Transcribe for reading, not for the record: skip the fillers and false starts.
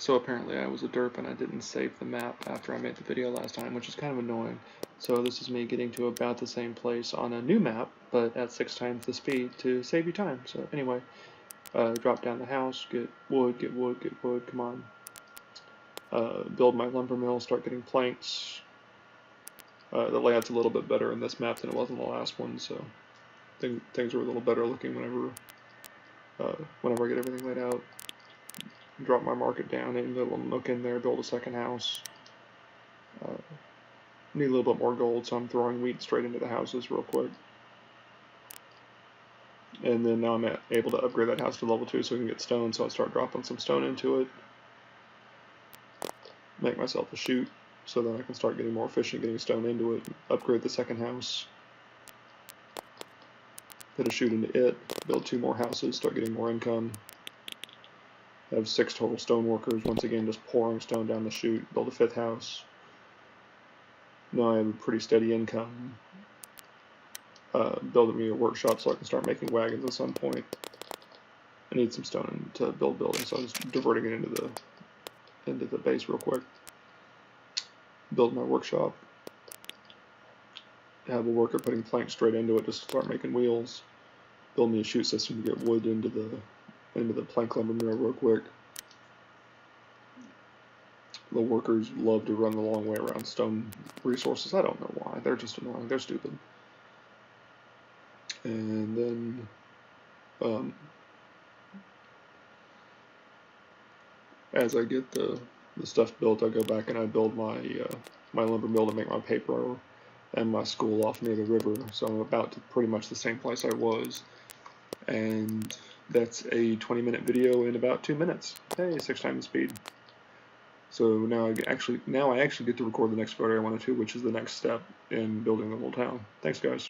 So apparently I was a derp and I didn't save the map after I made the video last time, which is kind of annoying. So this is me getting to about the same place on a new map, but at 6 times the speed to save you time. So anyway, drop down the house, get wood, come on. Build my lumber mill, start getting planks. The layout's a little bit better in this map than it was in the last one, so things are a little better looking whenever I get everything laid out. Drop my market down, need a little nook in there, build a second house. Need a little bit more gold, so I'm throwing wheat straight into the houses real quick. And then now I'm able to upgrade that house to level 2 so we can get stone, so I start dropping some stone into it. Make myself a chute, so then I can start getting more efficient getting stone into it. Upgrade the second house. Put a chute into it, build 2 more houses, start getting more income. Have 6 total stone workers, once again just pouring stone down the chute, build a 5th house. Now I have a pretty steady income. Building me a workshop so I can start making wagons at some point. I need some stone to build buildings, so I'm just diverting it into the base real quick. Build my workshop. Have a worker putting planks straight into it just to start making wheels. Build me a chute system to get wood into the plank lumber mill real quick. The workers love to run the long way around stone resources. I don't know why. They're just annoying. They're stupid. And then as I get the stuff built, I go back and I build my my lumber mill to make my paper and my school off near the river. So I'm about to pretty much the same place I was. And that's a 20-minute video in about 2 minutes. Hey, 6 times the speed. So now I actually get to record the next photo I wanted to, which is the next step in building the whole town. Thanks, guys.